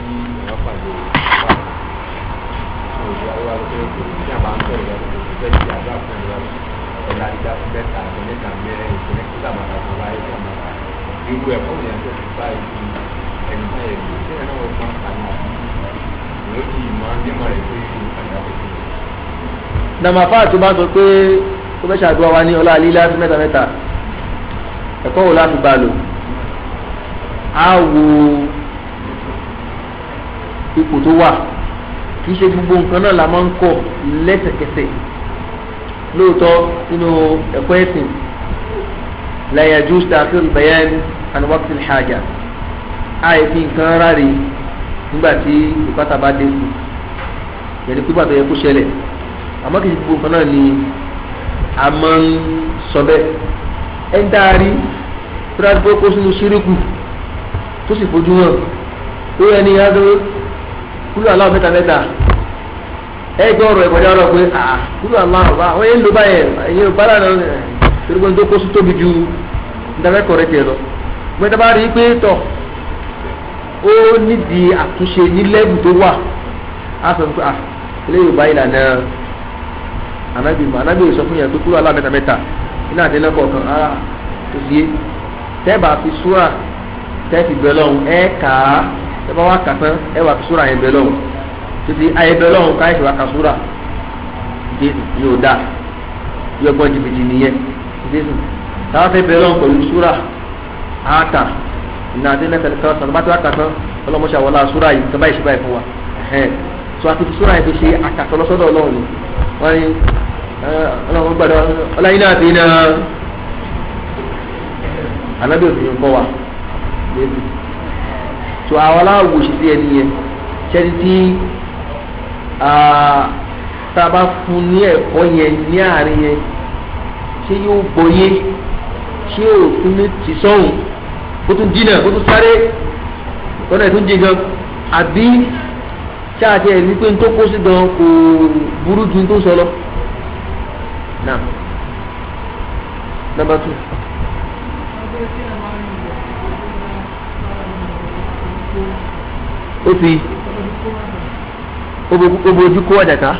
tí wọ́n pàdé òṣèlú àwọn akẹ́kọ̀ọ́ tí a máa ń sọ̀rọ̀ lọ́wọ́ tó fẹ́ di àjọ àfihàn lọ́wọ́ ẹ̀ka ìjà fún mẹ́ta mẹ́ta mẹ́rin ìpínlẹ̀ kí sàmàkà tó láyé sàmàkà irú ẹ̀kọ́ yẹn tó ti bá ibi ẹni náà yẹ kí ẹ̀ náà wọ́n máa ń ta ní àbí ìlú ti mọ nímọ̀ rẹ̀ pé àjà òkè. nàmàfà tó bá sọ pé ó fẹ́ ṣàdúrà wa ní ọlá àlílá sí mẹ́ta mẹ́ta ẹ̀kọ́ wo láti bá lò á wo ipò tó wà kì í ṣe gbogbo nǹkan náà la máa ń kọ́ lẹ́sẹ̀kẹsẹ̀ lóòótọ́ nínú ẹ̀kọ́ ẹ̀sìn la yajuz ta'khir al-bayan an waqt al-haja àìfi nǹkan ráre nígbà tí ìpátá bá dé kù yẹn ni pípa tó yẹ kó ṣẹlẹ̀ àmọ́ kì í ṣe gbogbo nǹkan náà ni a máa ń sọ bẹ́ẹ̀ ẹ̀ ń dárí tó dájú pé kó sínú ṣíríkù tó sì fojú hàn ó yẹ ní yàtọ̀ kúlù aláwọ̀ mẹ́ta mẹ́ta ẹ gbọ́ ọ̀rọ̀ ìkọjá ọ̀rọ̀ pé kúlù aláwọ̀ bá wọ́n yé ń lo báyẹn ẹ̀yin ò bá lànà torípé tó kó sí tóbi ju ìdáfẹ́kọ̀ọ́ rẹ tiẹ̀ lọ gbẹ́tẹ́ bá rí i pé tọ̀ ó nídìí àtúnṣe ní lẹ́bù tó wà á sọ pé eléyìí ò bá ìlànà anábì sọ fún yẹn pé kúlù aláwọ̀ mẹ́ta mẹ́ta iná àtẹlẹ́kọ̀ọ́ kan ara tó fi yé tẹ́ẹ̀bà fi súrà tẹ́ẹ̀fì bẹ́ẹ̀ lọ́hùn ẹ̀ kà á tẹ́ẹ̀bà wà kà tán ẹ̀ wà fi súrà yẹn bẹ́ẹ̀ lọ́hùn títí ayé bẹ́ẹ̀ lọ́hùn káyọ̀ wà kà súrà jésù yóò dá yóò gbọ́n jìbìtì nìyẹn jésù táwọn fẹ́ bẹ́ẹ̀ lọ́hùn pẹ̀lú súrà áàkà ìnà àtẹlẹ́kọ̀ọ́ kan sọ̀rọ̀ bá ti wà kà tán ọlọ́mọṣà wọlá súrà yìí tó báyìí ṣe báyìí fún wa so àti fi súrà yẹn fi ṣe àkàtọ̀ lọ́sọ́dọ̀ ọlọ́run ni wọ́n ní ọlọ́run gbàdọ̀ ọláyin náà ti náà anabi òfin kọ́ wa lébi tó àwọn aláwọ̀ òṣìṣẹ́ ẹni yẹn ṣẹ́ni tí tá a bá fún ní ẹ̀kọ́ yẹn ní àárín yẹn ṣé yóò gbọ́yé ṣé yóò tún ní ti sọ́hùn kó tún dínà kó tún sáré kó náà tún jí gan àbí ṣáàtì ẹ̀ wípé n tó kó sí gan kò burú ju n tó sọ lọ. Now, number 2. Ó fi ojú kó àjàká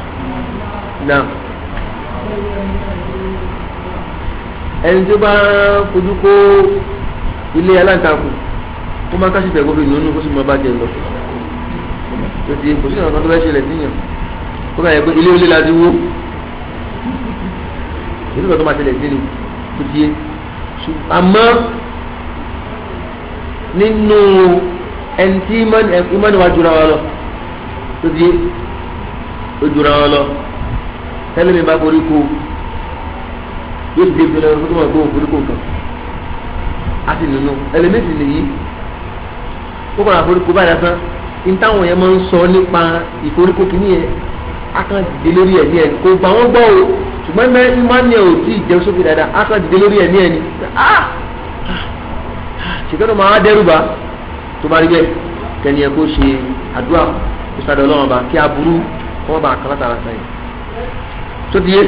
náà ẹni tó bá fojú kó ilé aláǹtakùn kó má káṣí tẹ̀kọ́ fi nínú kó sì máa bá jẹ lọ tó ti kò sí ìrànlọ́wọ́ tó bá ṣẹlẹ̀ síyàn kó bá yẹ pé ilé olé la ti wó ìlú tó máa ṣẹlẹ̀ sí ni tó ti yé àmọ́ nínú ẹni tí ìmọ̀ni wa jura wa lọ tó di ó jura wa lọ tẹ́lẹ̀ mi bá forí ko yóò ti di ìpínlẹ̀ ọ̀rọ̀ tó máa gbóhùn forí ko kan á sì nínú ẹlẹ́mẹ̀tì nìyí ó kọ́ra forí ko báyìí lásán ìtàwọn yẹn máa ń sọ nípa ìforíko kìíní yẹn á kàn dìde lórí ẹ̀ ní ẹ̀ kò gbà wọ́n gbọ́ o ṣùgbọ́n ìmọ̀ni ẹ̀ ò tí ì jẹun sókè dáadáa á kàn dìde lórí ẹ̀ ní ẹ̀ ní ṣèkẹ́nu máa dẹ́rù bá tó bá rí bẹ́ẹ̀ kẹ́ni ẹ̀ kó ṣe àdúrà kó sáré ọlọ́run bá kí aburú wọ́n bá kàn látara sáyẹn tó ti yé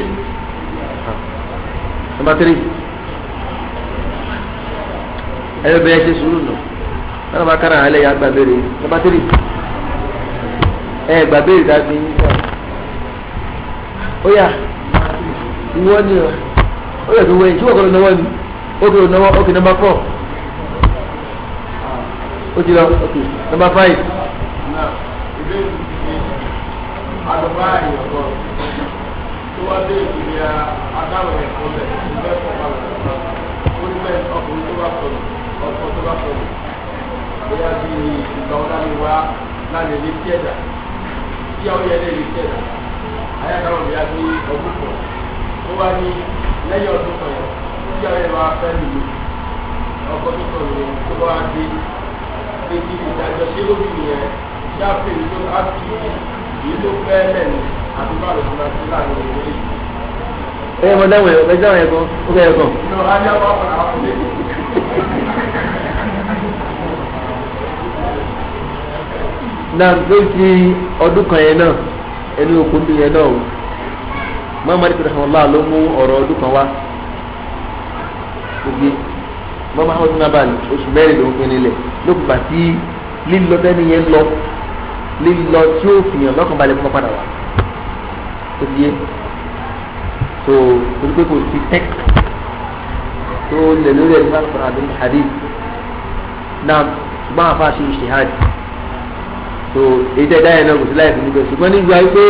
nọ́mbà 3 ẹ̀rọ bẹ́ẹ̀ ṣe sùúrù nù nọ́mbà bá kára àlẹ́ yà gbà bẹ́ẹ̀rẹ̀ nọ́mbà 3 ẹ̀ gbà bẹ́ẹ̀rẹ̀ dábì ó yà ìwọ ni ó yẹ kó wẹ̀ tí wọ́n kọ́ lọ náwó ni ó kọ́ lọ náwó ó kì nọ́mbà 4. ó ti lọ ok number 5. àdùbá ìyọ̀kọ̀ tó wá dé ìpìlẹ̀ adáwọ̀ ẹ̀kọ́ rẹ̀ ìgbẹ́ fọwọ́ rẹ̀ ó ní bẹ́ẹ̀ ọkùnrin tó bá sọ̀rọ̀ ọkọ̀ tó bá sọ̀rọ̀ bóyá bí ìgbà ọ̀dà mi wá láàrin ilé tí ẹ̀dá tí àwọn yẹn lè lè tí ẹ̀dá ayákàrọ̀ bóyá bí ọdún kan ó wá ní lẹ́yìn ọdún kan yẹn tí àwọn yẹn wá fẹ́ lùlù ọkọ̀ tó sọ̀rọ̀ tó bá wá dé èyí ìdájọ́ ṣé lóbìnrin yẹn ṣáfẹ́ tó á fi èyí tó fẹ́ lẹ́nu àti báwo ló máa ti láàrin ìwé yìí. ẹ mọ dáhùn ẹ dáhùn ẹ kan ó kẹ́ ẹ kàn. inú ajá wà fún àwọn ọmọdé. náà ló ti ọdún kan yẹn náà ẹni okùn bí yẹn náà o Muhammad rahmanullah ló mú ọ̀rọ̀ ọdún kan wá gbogbo mọ́mọ́ àwọn ọdún náà bá oṣù mẹ́rin ló ń pín nílẹ̀ lókùnbà tí lílọ tẹ́ni yẹn lọ lílọ tí ó fìyàn lọ́kàn balẹ̀ fún padà wá tó di yé tó torí pé kò sí text tó lè lórí ẹ̀ nípa lọ́kàn àbí hadith náà ṣùgbọ́n àfa ṣe ìṣèhádì tó èyí tẹ́ dáyẹ̀ náà kò sí láì fi níbẹ̀ ṣùgbọ́n nígbà wípé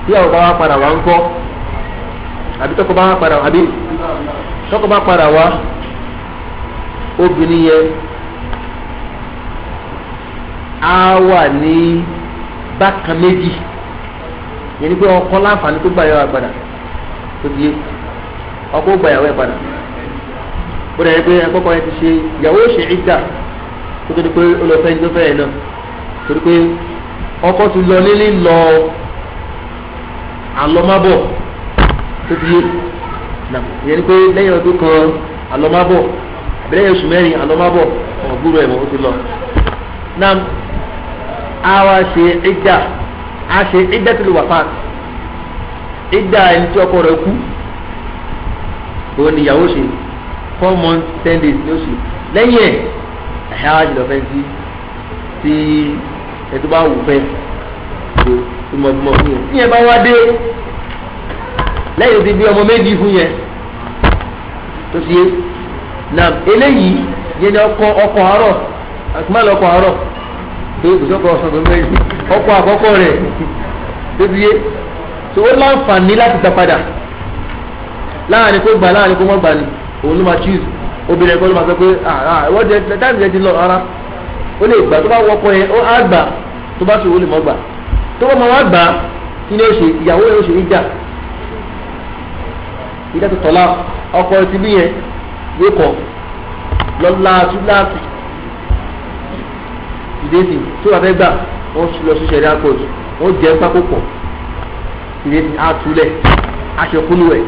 tí àwọn bá wá padà wá ń kọ́ àbí tọ́kọ bá wá padà wá àbí tọ́kọ bá padà wá obìnrin yẹn á wà ní bákan méjì yẹn ni pé ọkọ láǹfààní tó gbà yàwó ẹ̀ padà tó di ọkọ gbà yàwó ẹ̀ padà bó dẹ̀ yẹ pé akọ́kọ́ yẹn ti ṣe ìyàwó ṣe ìdá tó tó di pé ó lọ fẹ́ tó fẹ́ yẹn náà torí pé ọkọ ti lọ nílé lọ àlọ́mábọ̀ tó di yẹn ni pé lẹ́yìn ọdún kan àlọ́mábọ̀ àbí lẹ́yìn oṣù mẹ́rin àlọ́mábọ̀ ọ̀gbúrò ẹ̀ mọ́ ó ti lọ náà àwa ṣe ìdá a ṣe ìdá tó lè wà fáà ìdá ẹni tí ọkọ rẹ̀ kú òun ni ìyàwó ṣe 4 months 10 days ní oṣù lẹ́yìn ẹ̀ ẹ̀hẹ́ àjùlọ fẹ́ tí ẹ̀tọ́ bá wù fẹ́ tó mọ̀túnmọ̀ fún yẹn tí yẹn bá wá dé lẹ́yìn tí bí ọmọ méjì fún yẹn tó ṣe na eléyìí yẹn ni ọkọ àárọ̀ àtúmọ̀lẹ̀ ọkọ àárọ̀ tó kò sọ́kọ̀ ọ̀sán méjì ọkọ àkọ́kọ́ rẹ̀ tó ṣe tó ó láǹfààní láti gbà padà láàrin kó gbà láàrin kó mọ́ gbà ni òun ló máa choose obìnrin ẹ̀kọ́ ló máa sọ pé wọ́n jẹ táìmù yẹn ti lọ ara ó lè gbà tó bá wọ́pọ̀ yẹn ó á gbà tó bá ṣòwò lè mọ́ gbà tó bá máa wá gbà kí ni ó ṣe ìyàwó yẹn ó ṣe ìdá tó tọ́lá ọkọ ti bí yẹn yóò kọ lọ́la túláàtì ìdésì tó wà fẹ́ gbà wọ́n lọ sí ṣẹ̀rí àkọ́jù wọ́n jẹ́ pákó pọ̀ ìdésì àtúlẹ̀ aṣọkúlùwẹ̀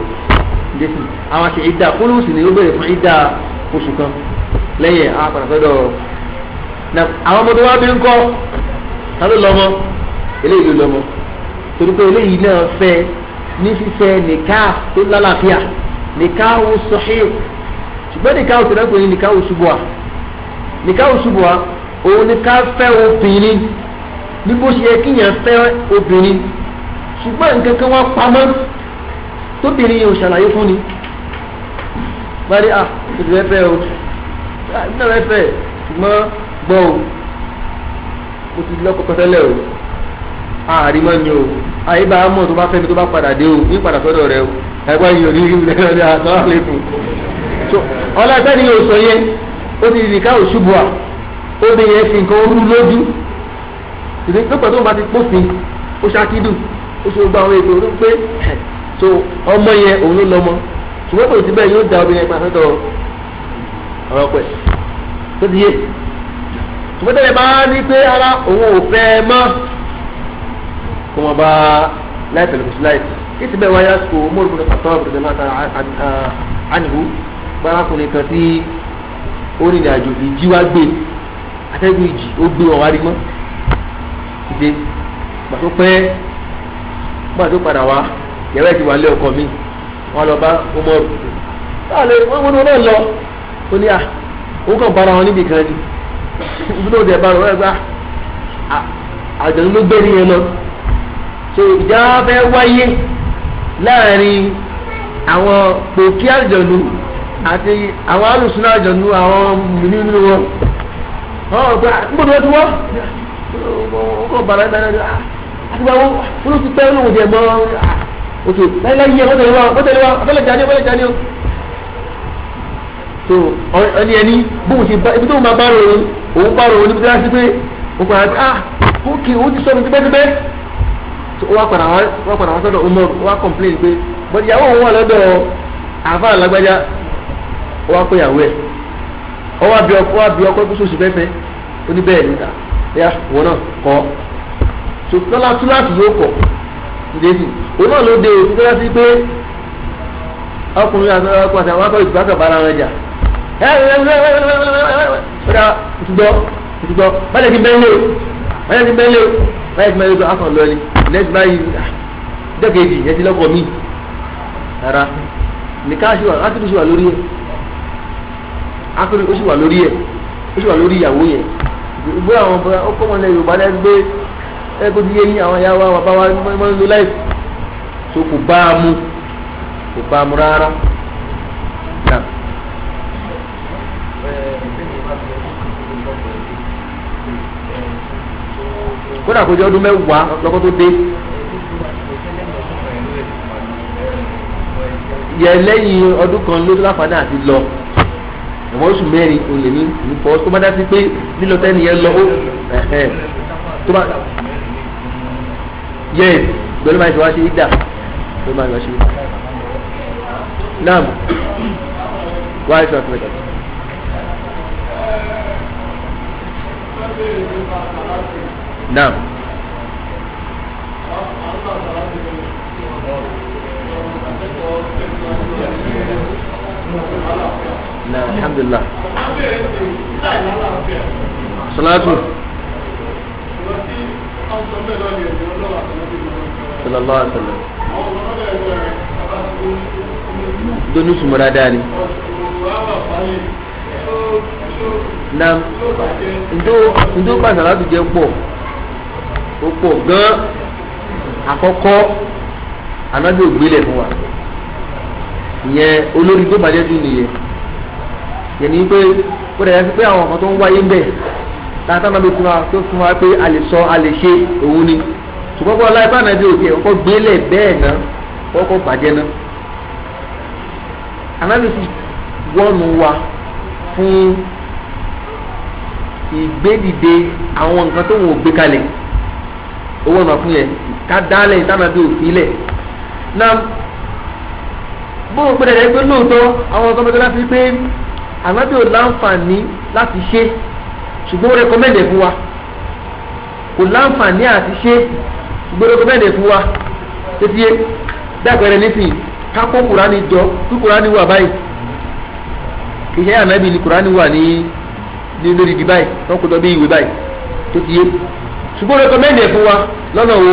ìdésì àwọn àṣẹ ìdá kúlù sì ni ó bẹ̀rẹ̀ fún ìdá oṣù kan lẹ́yìn àpàtàkọ́dọ̀ àwọn ọmọdé wa bí ń kọ́ ta ló lọ́mọ eléyìí ló lọ́mọ torí pé eléyìí náà fẹ́ ní fífẹ́ nìka tó lálàáfíà nìka ó sọ̀hìn ṣùgbọ́n nìka ó tẹ̀lé pé nìka ó ṣubúà nìka ó ṣubúà òun nìka fẹ́ obìnrin ní bó ṣe yẹ kíyàn fẹ́ obìnrin ṣùgbọ́n nǹkan kan wá pamọ́ tóbìnrin yẹn ò ṣàlàyé fún ni báyìí òtún fẹ́ o náà fẹ́ ṣùgbọ́n gbọ́ o mo ti lọ́kọ̀ọ́kọ́ tẹ́lẹ̀ o àrímọ́ ni o àyíbá mọ̀ tó bá fẹ́ mi tó bá padà dé o ní padà sọ́dọ̀ rẹ o ẹgbẹ́ yìí ò ní rí ilẹ̀ ọ̀dẹ́ àtọ́wà lẹ́kùn so ọlọ́ọ̀tẹ́ ni yóò sọ yẹn ó ti di ká òṣùbù à ó bí yẹn fi nǹkan orú lójú ìdí pípọ̀ tó bá ti pófin ó ṣàkídù ó ṣe gba àwọn ètò orí pé so ọmọ yẹn òun ló lọmọ ṣùgbọ́n kò sí bẹ́ẹ̀ yóò da obìnrin pa sọ́dọ̀ ọ̀rọ̀ pẹ̀ tó ti yé ṣùgbọ́n tẹ́lẹ̀ bá ní pé ara òun ò fẹ́ mọ́ kó wọn bá láìpẹ́ lóṣù láìpẹ́ kí ti bẹ́ẹ̀ wáyà sùkò mọ́rùkù ní pàtó àbùrùdẹ̀ náà ànìhù bárakùnrin kan tí ó rìnrìn àjò ìjì wá gbé atẹ́gùn ìjì ó gbé wọn wá rí mọ́ ìdè gbàtó pẹ́ gbàtó padà wá yẹ̀wẹ́ ti wà lé ọkọ mi wọn lọ bá ọmọrù báàlẹ̀ wọn mú náà lọ ó ní òun kàn bára wọn níbi kan ni ìdúró dẹ̀ bá wọn gbá àjọ̀dún ló gbé nìyẹn lọ so ìjà fẹ́ wáyé láàrin àwọn pòkí àjọ̀dún àti àwọn alùsùn àjọ̀dún àwọn mìíràn nínú wọn ọgbà nígbàdí wọ́n ti wọ́ ọkọ̀ bàrà ìdáná àti báwo olú ti pẹ́ olóhùn jẹ mọ́ òkè láyé wọ́n tẹ̀lé wa abẹ́lẹ̀ jáde o so ẹni bóun ṣe bá ibi tó máa bá rò òun bá rò òun níbi tí wọ́n ti pé òun padà òkè òun ti sọ mi tipẹ́tipẹ́ so wọ́n padà wá sọ́dọ̀ ọmọ wọ́n complain pé bọ́dí ìyàwó òun wà lọ́dọ̀ àfa àlágbájá wọ́n pé ìyàwó ẹ̀ ọwọ́ àbí ọkọ̀ tó sòsì fẹ́fẹ́ ó ní bẹ́ẹ̀ níta ẹ̀yà wọn náà kọ́ so tọ́lá túláàtì yóò kọ̀ ìdésì òun náà ló dé o tó yá sí pé ọkùnrin àti ọkùnrin àti àwọn akọ̀ ìgbà kan bára wọn jà ìtúgbọ́ báyìí ti bẹ́ẹ̀ lé o báyìí ti bẹ́ẹ̀ lé o akọ̀ lọ ni lẹ́sìn báyìí dẹ́kẹ̀ẹ́dì ẹ̀ ti lọ́kọ̀ mí rárá nìkan ákìlú sì wà lórí ẹ̀ ó sì wà lórí ìyàwó yẹn ìgbé àwọn ọkọ̀ wọn lẹ Yorùbá lẹ́nu gbé ẹgbẹ́ tí yé yín àwọn ìyá wa bàbá wa máa ń lo láì tó kò bá a mú rárá. kódà kó jẹ́ ọdún mẹ́wàá lọ́kọ́ tó dé. yẹ lẹ́yìn ọdún kan ló láǹfààní àti lọ ẹ̀wọ̀n oṣù mẹ́rin olè ní ìfọwọ́sí tó bá dá sí pé lílọ tẹ́ni yẹn lọ tó bá yẹ gbẹ́lú máa ń ṣe wá ṣe ìdá gbẹ́lú máa ń ṣe ìdá náà wá ẹ̀ṣọ́ àtúnṣe. náà. na alhamdulillah salatu sallallahu alaihi wasallam donu sumura dani na ndo pa salatu je pọ̀ gan àkọ́kọ́ anabi ògbélé fún wa ìyẹn olórí tó bàjẹ́ sí nìyẹn yẹn ní pé ó dẹ̀ yẹ sí pé àwọn kan tó ń wáyé ń bẹ̀ tààtà náà ló fún wa tó fún wa pé a lè sọ a lè ṣe òun ni ṣùgbọ́n kọ́ láì fáànà bí òkè ọkọ̀ gbélé bẹ́ẹ̀ náà ọkọ̀ bàjẹ́ náà anábìsì wọ́ọ̀nù wa fún ìgbédìde àwọn nǹkan tó ń wò gbé kalẹ̀ owó ọ̀nà fún yẹn ká dálẹ̀ ìtànà bí òfin lẹ̀ náà bóun gbẹdẹ ẹgbẹ lóòótọ́ àwọn ọ̀sán mẹ́ta láti pé ànábì ò láǹfààní láti ṣe ṣùgbọ́n ó rẹkọmẹ́ndẹ̀ fún wa kò láǹfààní àti ṣe ṣùgbọ́n ó rẹkọmẹ́ndẹ̀ fún wa títí yé dàgbẹ̀rẹ̀ nísìnyí kákó kùránì jọ kí kùránì wà báyìí kì í ṣe ànábì ni kùránì wà ní lórí ibi báyìí wọn kò tọ́ bí ìwé báyìí tó ti yé ṣùgbọ́n ó rẹkọmẹ́ndẹ̀ fún wa lọ́nà wo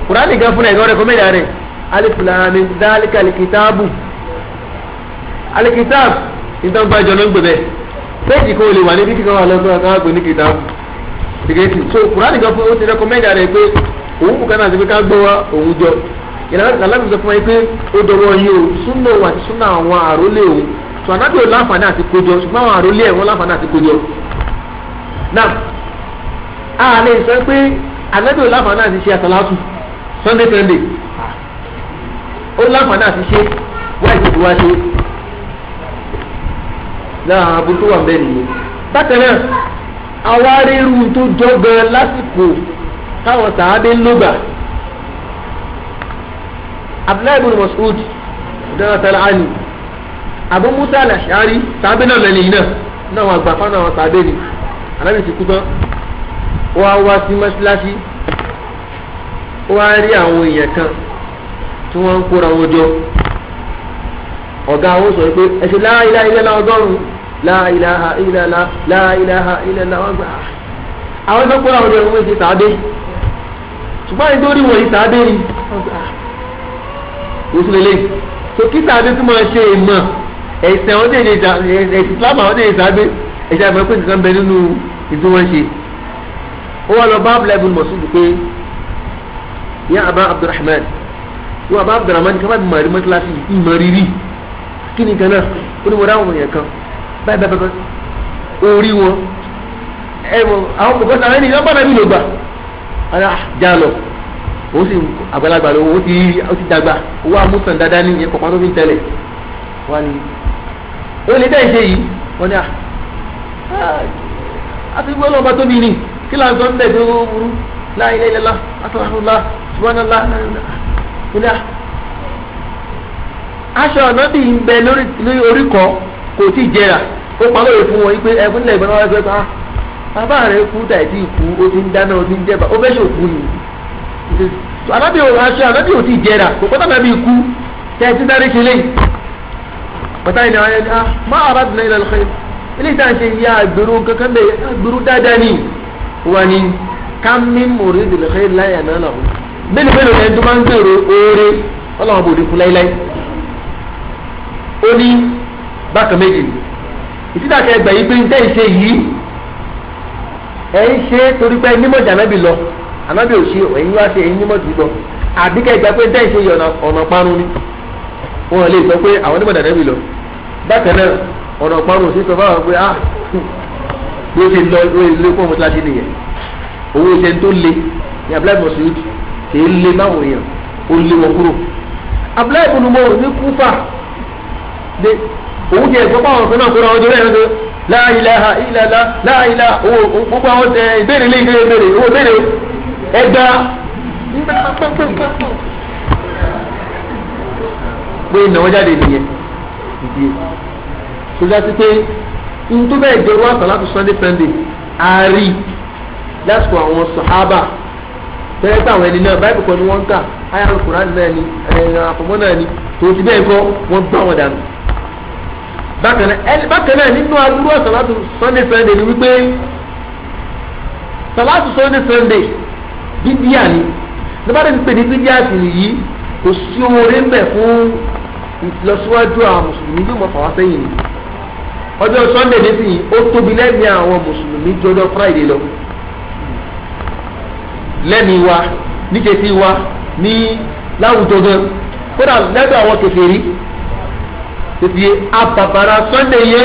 kùránì gan fún ẹ̀ gan rẹkọmẹ́ndẹ̀ rẹ̀ alif lam mim dhalika alikitaabu alikitaabu nítorí bá jọ ló ń gbé bẹ́ẹ̀ péjì kan ò lè wà níbi kíkan wà lọ́sọ̀rọ̀ kan àgbẹ̀ ní kitaabu tìgẹ́tì so kùránì kan fún ó ti rẹ́kọ́mẹ́ndì rẹ̀ pé òun kò kánà sí pé ká gbọ́ wa òun jọ ìlànà alábi sọ fún wa pé ó dọwọ́ yìí o súnà òun àti súnà àwọn àrólé òun tó ànábì ò láǹfààní àti kójọ ṣùgbọ́n àwọn àrólé ẹ̀ wọ́n láǹfààní àti kójọ. náà a lè sọ pé ànábì ò láǹfààní àti ṣe àsàlátù Sunday ó láǹfààní àti ṣe wáyé tó wá ṣe láàrín abúlé wà bẹ́ẹ̀ nìyẹn. bákan náà àwa rírun tó jọ gan lásìkò táwọn sàábé ń lògbà Abdullahi ibn Mas'ud dáná tẹ́lá ánì Abu Musa al-Ash'ari sàábé náà lẹ́nu yìí náà wọn àgbà fáwọn àwọn sàábé ni alábì ti kú tán wọ́n á wá sí mọ́ṣáláṣí wọ́n á rí àwọn èèyàn kan tí wọ́n ń kóra wọn jọ ọ̀gá àwọn sọ pé ẹ̀sẹ̀ la ilaha illallah ọgọ́rùn-ún la ilaha illallah la ilaha illallah wọn gbà àwọn tó kóra wọn jọ wọn ti sàádé ṣùgbọ́n àyè tó rí wọ̀nyí sàádé ni oṣù lélẹ̀ tó kí sàádé tó máa ṣe ìmọ̀ ẹ̀sẹ̀ àwọn tẹ̀lé ẹ̀sìn Islam àwọn tẹ̀lé sàádé ẹ̀sẹ̀ àmọ́ pé nǹkan bẹ nínú ìdí wọn ṣe ó wà lọ bá Abdullahi ibn Mas'ud pé ya Aba Abdurrahman wọ́n bá Abdulrahman kí wọ́n bá mọ̀rí mọ́tíláṣí ìmọ̀rírì kí ni kan náà ó ní mo rá àwọn èèyàn kan báyìí orí wọn àwọn kò bọ́sà ẹni ìyá bàbá mi ló gbà ara já lọ òun sì àgbàlagbà lọ ó ti dàgbà owó amúsàn dáadáa ní ìyẹn kọ̀ọ̀kan tó fi ń tẹ̀lẹ̀ wọ́n ní ó lè dẹ́ ìṣe yìí wọ́n ní àti gbọ́dọ̀ ọba tóbi ni kí là ń sọ ń bẹ̀ tó burú la ilaha illallah astaghfirullah subhanallah kúlẹ̀ aṣọ ọ̀nà bí ń bẹ lórí orí kọ kò tí ì jẹrà ó pa lóore fún wọn pé ẹkún lẹ́gbẹ̀ẹ́ náà wọ́n fẹ́ pa bàbá rẹ̀ kú tàì tí ì kú ó ti ń dáná ó ti ń jẹba ó fẹ́ ṣòkú ni anábì aṣọ anábì ò tí ì jẹrà kò pátá nàbí ikú tẹ́ ẹ ti dárí ṣe lé pátá yìí ni àwọn ẹni má ara dùn ilẹ̀ lọ́kẹ́ ilé ìtàn ṣe ya àgbèrò kankan bẹ́ẹ̀ àgbèrò dáadáa ni wà ní kámi mòrí ìdìlẹ̀kẹ́ láyà náà làwọn mélòó ẹni tó máa ń gbèrò oore ọlọ́wọ́n bò ní fún láíláí ó ní bákan méjì ìtìdàkẹ́ ẹgbẹ̀ yìí pé ń tẹ́ ìṣe yìí ẹ̀yin ṣe torí pé nímọ̀ jà ànábì lọ ànábì ò ṣe ẹ̀yin wá ṣe ẹ̀yin nímọ̀ jù lọ àbíkẹ́ ìgbà pé dẹ́yìn ṣe yọ ọ̀nà parun ni wọn lè sọ pé àwọn nímọ̀ jà ànábì lọ bákan náà ọ̀nà parun sí sọ fáwọn pé bí ó ṣe lọ ilé fún ọmọ tí a ṣe nìyẹn owó iṣẹ́ tó le ní abúlé mọ̀sùlùmí kì í lé báwọn èèyàn ó lé wọn kúrò abúlé ìbùnúmọ̀ ní kúfà de òun ti ẹ̀gbọ́n báwọn kan náà kóra ọjọ́ rẹ̀ lọ́dọ̀ la ilaha illallah la ilaha owó gbogbo àwọn ìbéèrè lé ìbéèrè owó ìbéèrè ẹgbà pé ìnáwó jáde nìyẹn ìdí tó dájú pé n tó bẹ́ẹ̀ jẹ́ wá sàlátù sunday àárí lásìkò àwọn sàhábà tẹ́lẹ̀ táwọn ẹni náà báyìí kọ́ ni wọ́n ń kà ayé Al-Qur'an náà ni àfọ̀mọ́ náà ni tó ti bẹ́ẹ̀ kọ́ wọ́n gbá wọn dànù. bákan náà nínú aburú sàlátù sunday ni wípé sàlátù sunday bíbíà ni nígbà tó ti pè ní bíbíà sì nìyí kò sí oore ń bẹ̀ fún ìlọsíwájú àwọn mùsùlùmí yóò mọ̀ fà wá sẹ́yìn ni ọjọ́ sunday nísìnyí ó tóbi lẹ́mìí àwọn mùsùlùmí jọjọ́ friday lọ lẹ́mìí wa níjẹsí wa ní láwùjọ gan kódà lẹ́dọ̀ àwọn kèfèrí tètè àbàbàrà sunday yẹ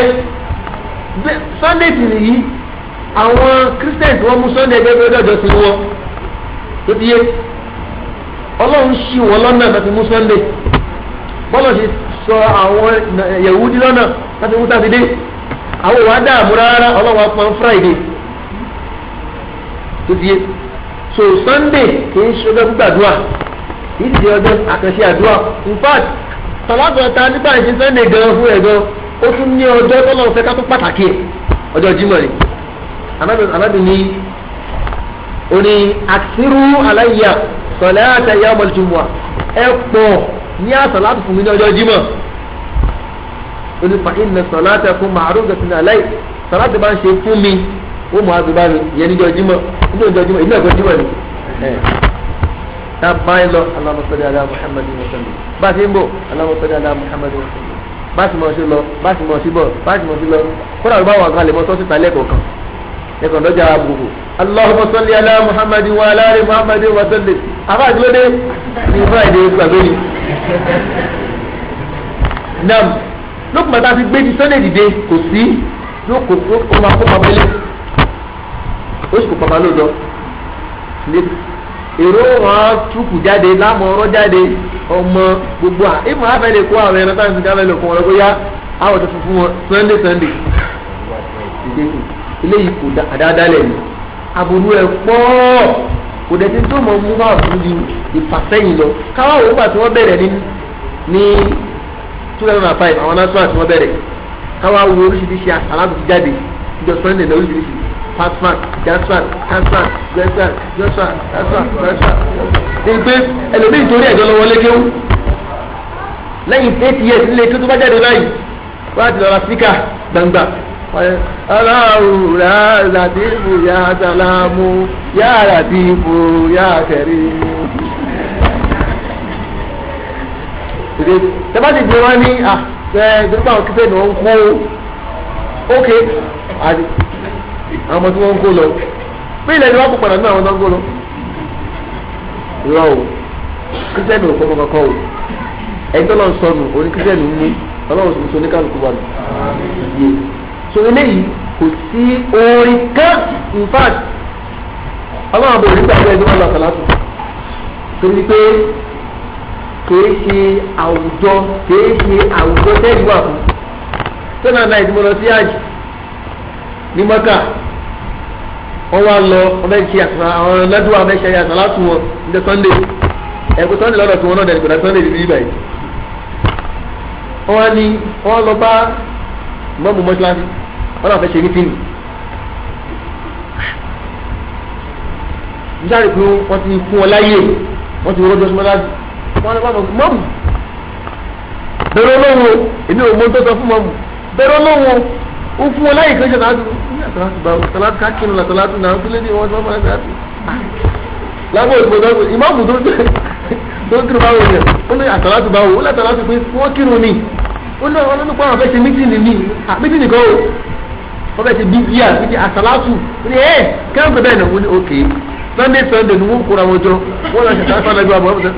sunday sì nìyí àwọn christians wọ́n mú sunday gẹ́gẹ́ bí ọjọ́ sí wọn tètè yẹ ọlọ́run ṣì wọ́n lọ́nà láti mú sunday bọ́lá ṣe sọ àwọn yẹ̀wúdí lọ́nà láti mú sátidé àwọn òwà dààmú rárá ọlọ́wọ́ apọ́n friday tó di yé so sunday kìí ṣe ọjọ́ gbàdúrà kìí ṣe ọjọ́ àkànṣe àdúrà in fact sàlágbọ̀ta nípa ìṣe sunday gan fún ẹ̀ gan ó tún ní ọjọ́ tọ́lọ́ fẹ́ ká tó pàtàkì ẹ̀ ọjọ́ jímọ̀ ni anábì ní oní àṣírú aláìyá sọ̀lẹ́ àtẹ̀yà ọmọlùjùmọ̀ ẹ̀ pọ̀ ní àsàlátù fún mi ní ọjọ́ jímọ̀ onípa ìnà sọ̀láta fún màálù gẹ̀sìn àláì sọ̀láta bá ń ṣe fún mi ó mọ̀ àdúrà mi yẹn níjọ́ jímọ̀ ìlú ẹ̀kọ́ jímọ̀ ni tá a bá ń lọ Allahumma salli ala Muhammadin wa sallim bá a ti ń bọ̀ Allahumma salli ala Muhammadin wa sallim bá a ti mọ̀ sí lọ bá a ti mọ̀ sí bọ̀ bá a ti mọ̀ sí lọ kódà bá wà kan lè mọ sọ́sì ta lẹ́kọ̀ọ̀kan ẹ̀kọ́ lọ́jà àbùkù Allahumma salli ala Muhammadin wa ala ali Muhammadin wa sallim àbáàdì lóde ní friday gbàgbé ni nam lókùnbà tá a ti gbé ti sunday dìde kò sí yóò kó máa kó pamọ́ ilé ó sì kó pamọ́ lóòjọ́ èrò wọn túkù jáde láàmú ọ̀rọ̀ jáde ọmọ gbogbo ìmọ̀ abẹ́lẹ̀ kó àwọn ẹran táwọn ti dá abẹ́lẹ̀ kó wọn lọ́kọ́ yá àwọn tó fún wọn sunday eléyìí kò dáadáa lẹ̀ ní aburú ẹ̀ pọ̀ kò dẹ̀ ti tó mọ̀ mú bá òfin di ìfàsẹ́yìn lọ káwọn òun gbà tí wọ́n bẹ̀rẹ̀ ní 2005 àwọn national tí wọ́n bẹ̀rẹ̀ káwọn awo oríṣiríṣi aláàbò ti jáde ìjọ sunday náà oríṣiríṣi fatman jasman hansan gbẹsàn joshua joshua ní pé ẹlòmíì torí ẹ̀jọ́ lọ́wọ́ lékéwú lẹ́yìn 8 years nílé tó bá jáde báyìí wọ́n á ti lọ́ra síkà gbangba aláwùrá làtìfù yá sàlámù yá làtìfù yá kẹrìmù. tẹ́bá ti gbé wọn ní gbígbà wọn kíkẹ́ ní wọ́n ń kó ókè àti àwọn ọmọ tí wọ́n ń kó lọ bí ilẹ̀ ni wọ́n kó padà ní àwọn tó ń kó lọ. ìrọ̀ o kíkẹ́ ní òkú ọmọ kankan o ẹni tó lọ sọnù oní kíkẹ́ ní mú ọlọ́run sì ń so oníkàlùkù wà nù. so eléyìí kò sí orin kan in fact ọlọ́run àbò onígbà tó ẹni wọn lọ sàlátù torí pé kìí ṣe àwùjọ tẹ́lẹ̀ wà fún sọ́nà náà ìdí mo lọ sí àjì ní mọ́kà wọ́n wá lọ ọbẹ̀ ṣe àwọn lẹ́dùn abẹ́ ṣe àṣà láti wọn ní sunday ẹ̀kọ́ sunday lọ́dọ̀ tí wọ́n náà dẹ̀ kọ́dà sunday ní ibà yìí wọ́n lọ bá mọ́mú mọ́ṣáláṣí wọ́n náà fẹ́ ṣe mítìnì nítorí pé wọ́n ti fún wọn láyè wọ́n ti wọ́n jọ́sí mọ́ṣáláṣí wọ́n lọ bá mọ́mú bẹ̀rẹ̀ olówó èmi ò mọ́ tó sọ fún mọ́mú bẹ̀rẹ̀ olówó ó fún wọn láyè kan ṣe náà salatu kákínú la salatu náà tó lé ní wọn sọ́mọ́ ẹ̀sẹ̀ àti lábọ̀ ìgbòho ìmáàmù tó kírun báwo yẹn ó ní àtàlátù báwo ó látàlátù pé wọ́n kírun ni ó ní àwọn ọlọ́nà pàwọn fẹ́ ṣe mítìnì ní mítìnì kan o wọ́n fẹ́ ti bíbí àti àsálàtù ní ẹ̀ kẹ́hìn bẹ́ẹ̀ náà wọ́n ní òkè Sunday ni wọ́n kóra wọn jọ wọ́n lọ ṣẹ̀ṣẹ̀ sọ́nà bí wọ́n bọ̀ wọ́n sọ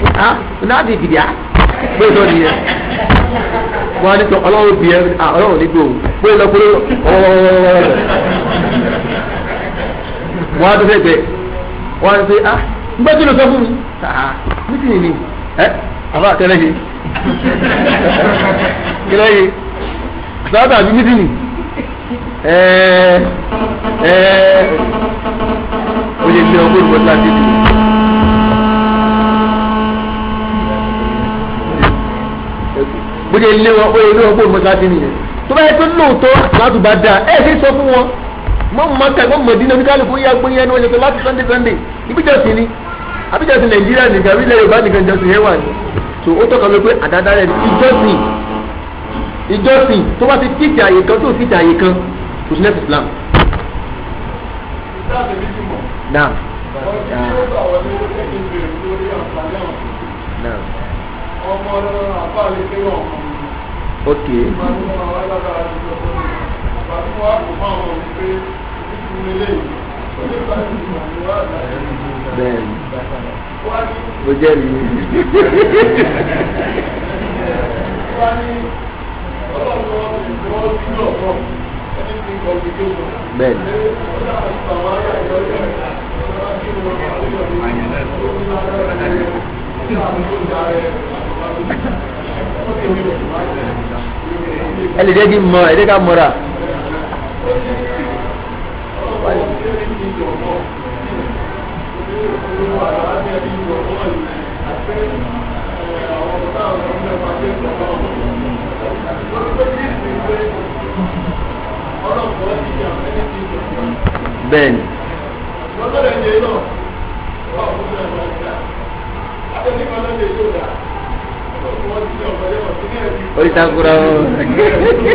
náà ti fìdí à pé sọ nìyẹn wọ́n á ní sọ ọlọ́run bí ẹ ọlọ́run nígbò pé lọ pé wọ́n á tó fẹ́ gbẹ wọ́n á tó fẹ́ nígbà tí ló sọ fún mi mítìnì ni àbá àtẹ́lẹ́ yìí kílẹ̀ yìí sábà àbí mítìnì o lè lé ọgbọ́n ìwọ́n láti dì bó lè lé ọgbọ́n ìwọ́n láti dì nìyẹn tó bá yẹ pé lóòótọ́ láti bá dáa ẹ̀ ṣe sọ fún wọn mọ maka mọ mọdínà oníkálukú yà gbé yẹn ní wọn yẹ pé láti Sunday ìbíjọsìn ni àbíjọsìn Nàìjíríà nìkan àbí ilẹ̀ Yorùbá nìkan jọsìn yẹn wà ní so ó tọ́ka mi pé àdáda rẹ̀ ìjọsìn tó bá ti tíìtì àyè kan tó tíìtì àyè kan kò sí nẹ́ẹ̀sì Islam. Naam. Okay. Bẹ́ẹ̀ni o jẹ́ mi. Bẹ́ẹ̀ni. Ẹ lè dẹ́gi mọ ẹ dẹ́ka mọ́ra. Bẹ́ẹ̀ni. Oríṣiríṣi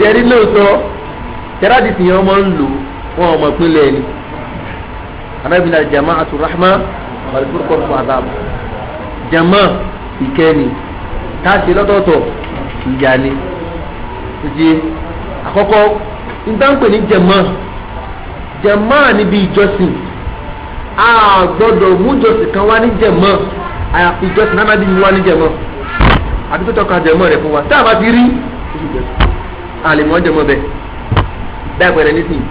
yẹri lóòótọ́ tẹ́rádì tí yẹn máa ń lò wọ́n ọmọ ìpínlẹ̀ ẹni anábìlà jama'atu rahma wàlúfúrúkọ fún àdáàbò jama ìkẹ́ni táàsì lọ́tọ̀ọ̀tọ̀ ìyá ni ti àkọ́kọ́ ìdánpẹ̀ ní jama níbi ìjọsìn a gbọ́dọ̀ mú ìjọsìn kan wá ní jama àyàfi ìjọsìn náà bí wá ní jama àti tó tọ́ka jama rẹ̀ fún wa tá a bá ti rí àlèmọ́ jama bẹ́ẹ̀ dáàbẹ̀rẹ̀ nísìnyí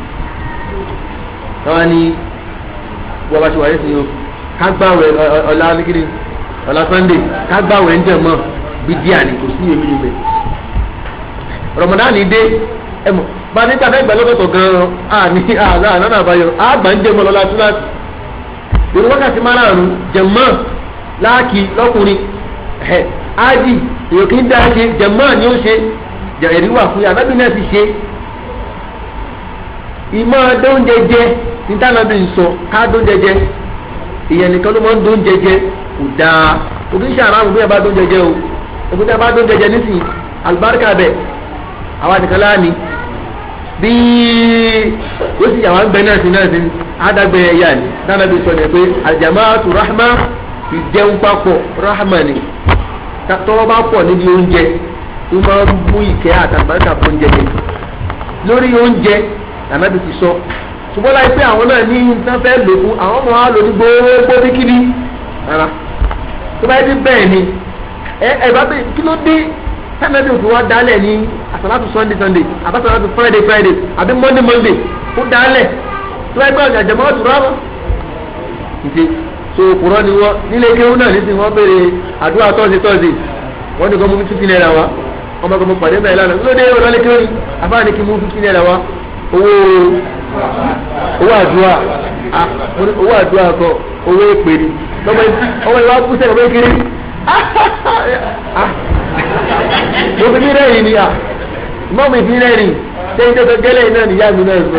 wọ́n ní wọ́n bá ti wà nísìnyí o kágbáwẹ̀ ọ̀la nìkiri ọ̀la Sunday kágbáwẹ̀ ń jama bí díà ni kò sí èmi níbẹ̀ Ramadan dé ẹmọ bá níta náà ìgbà lọ́kọ̀tọ̀ gan-an àná àbáyọ àgbà ń jẹmọ lọ́la túláàsì ìrù wákàtí márùn-ún jẹmọ́ láàkì lọ́kùnrin ájì èyí kì í dá ṣe jẹmọ́ ni ó ṣe ẹ̀rí wà fún yàrá bí náà ti ṣe ìmọ̀ dóúnjẹ jẹ nítànàbí ń sọ ká dóúnjẹ jẹ ìyẹn nìkan ló máa ń dóúnjẹ jẹ kò dáa òkè ń ṣàrà àrùn bí ẹ bá dóúnjẹ jẹ o òkè tí a bá dóúnjẹ jẹ nísìnyí àlùbáríkà bẹ àwọn àti kálá ni bí ó sì yàwọn gbẹ náà sí àdàgbẹ ẹyà ni nítànàbí sọ ni pé àjàmáàtù rahma ìjẹun papọ̀ rahma ni tọ́wọ́ bá pọ̀ níbi oúnjẹ tó máa ń mú ìkẹ́ àtàbáríkà fún oúnjẹ yẹn lórí oúnjẹ ànábì ti sọ ṣùgbọ́n láì pé àwọn náà ní nǹkan fẹ́ lò fún àwọn ọmọ wa lò ní gbogbo bíkíní rárá tó bá yẹ bí bẹ́ẹ̀ ni ẹ bá bẹ kí ló dé sànàbí òfin wa dálẹ̀ ní àsàlátù Sunday àbásàlátù Friday àbí Monday ó dálẹ̀ tó bá yẹ pé àjàmọ́ ọ̀tún rárá ìṣe so òkúrọ́ ni wọ́n nílé kéwú náà nísìnyí wọ́n béèrè àdúrà Thursday wọ́n ní kó mú 50 naira wá ọmọ kan mo pàdé bẹ́ẹ̀ lánàá lóde ọ̀rọ̀ kéwú ni àbáà ní kí mú 50 naira wá owó àdúrà kọ owó èpè ni ọmọ ìwà kú sẹ́yìn ọmọ ìkiri mo fi mí rẹ́yìn ni mọ́ mi fi rẹ́yìn sẹ́yìn tó gẹ́lẹ́ náà níyà mi náà sọ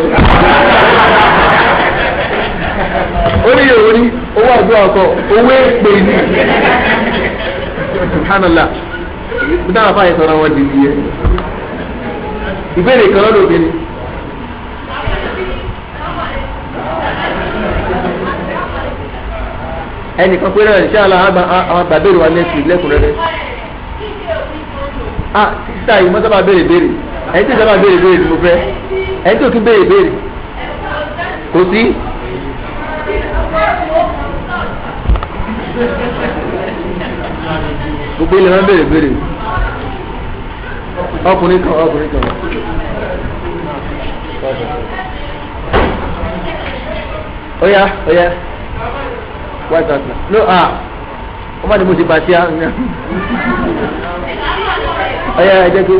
orí yòówó ní owó àdúrà kọ owó èpè ni subhanallah bí táwọn afáyẹ sọ̀rọ̀ wọn di iye ìbéèrè kan lọ́dọ̀ obìnrin. ẹnìkan pé náà ṣé àwọn àgbàdo wa next week lẹ́kùnrẹ́rẹ́ sísá yìí mọ́sábà béèrè ẹni tó sábà béèrè béèrè ni mo fẹ́ ẹni tó tún béèrè béèrè kò sí. gbogbo ilẹ̀ máa ń béèrè béèrè ọkùnrin kan. Oya white house no ọmọ ni mo ti bàtí á oya ẹ jẹ́ kí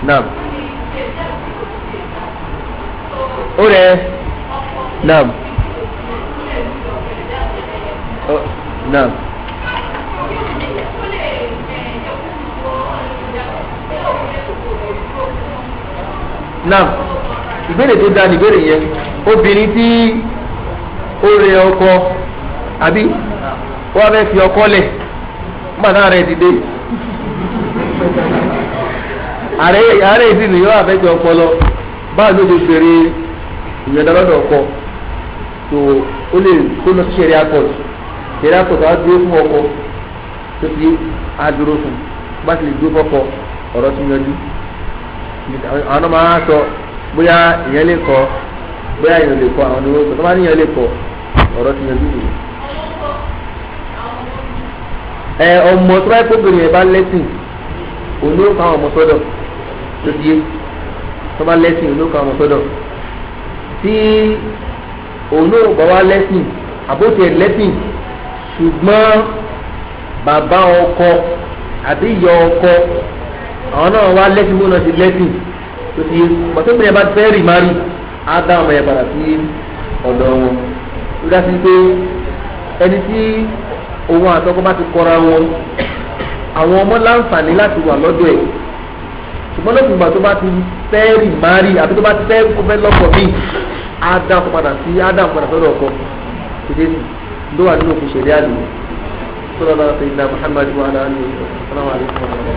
naam ó rẹ̀ naam naam. Naam ìbéèrè tó dáa ní ìbéèrè yẹn obìnrin tí ó rẹ ọkọ àbí wọ́n fẹ́ fi ọkọ lẹ̀ gbàdá rẹ̀ ti dé ààrẹ ìdí nìyọ́ àfẹ́fẹ́ ọpọlọ báwo ló ti fèrè ìyọ̀dọ́lọ́dọ̀ ọkọ tó ó lè kó lọ sí ṣẹ̀rí àkọ́tù á dúró fún ọkọ tó ti á dúró fún bá ti lè dúró fọ́kọ ọ̀rọ̀ tó yanjú àwọn ọmọ máa sọ bóyá ìyẹn lè kọ bóyá ìyẹn lè kọ àwọn ọmọ sọ tó bá níyẹn lè kọ ọ̀rọ̀ ti yanjú nìyẹn. ọmọ tó bá yẹ kó bèrè yẹn bá lẹ́sìn òun ló kọ́ àwọn ọmọ sọ́dọ̀ tó di yé tó bá lẹ́sìn òun ló kọ́ àwọn ọmọ sọ́dọ̀ tí òun ló bá wá lẹ́sìn àbótiẹ̀ lẹ́sìn ṣùgbọ́n bàbá ọkọ àbí ìyá ọkọ àwọn náà wá lẹ́sìn bó náà ti lẹ́sìn tó ti pàtóbi yẹn bá fẹ́ rì má rí á dá ọmọ yẹn padà sí ọ̀dọ̀ wọn tó dá sí pé ẹni tí òun àtọkọ bá ti kọra wọn àwọn ọmọ láǹfààní láti wà lọ́dọ̀ ẹ̀ ṣùgbọ́n lókùn ìgbà tó bá ti fẹ́ rì má rí àbí tó bá ti fẹ́ kó fẹ́ lọ́kọ̀ míì á dá ọkọ padà sọ́dọ̀ ọkọ tètè ló wà nínú òkú ṣẹlẹ̀ àlùyé sọ́dọ̀ náà ṣe ìdá Muhammadu wa aláàlú wa sallallahu alaihi wa sallam.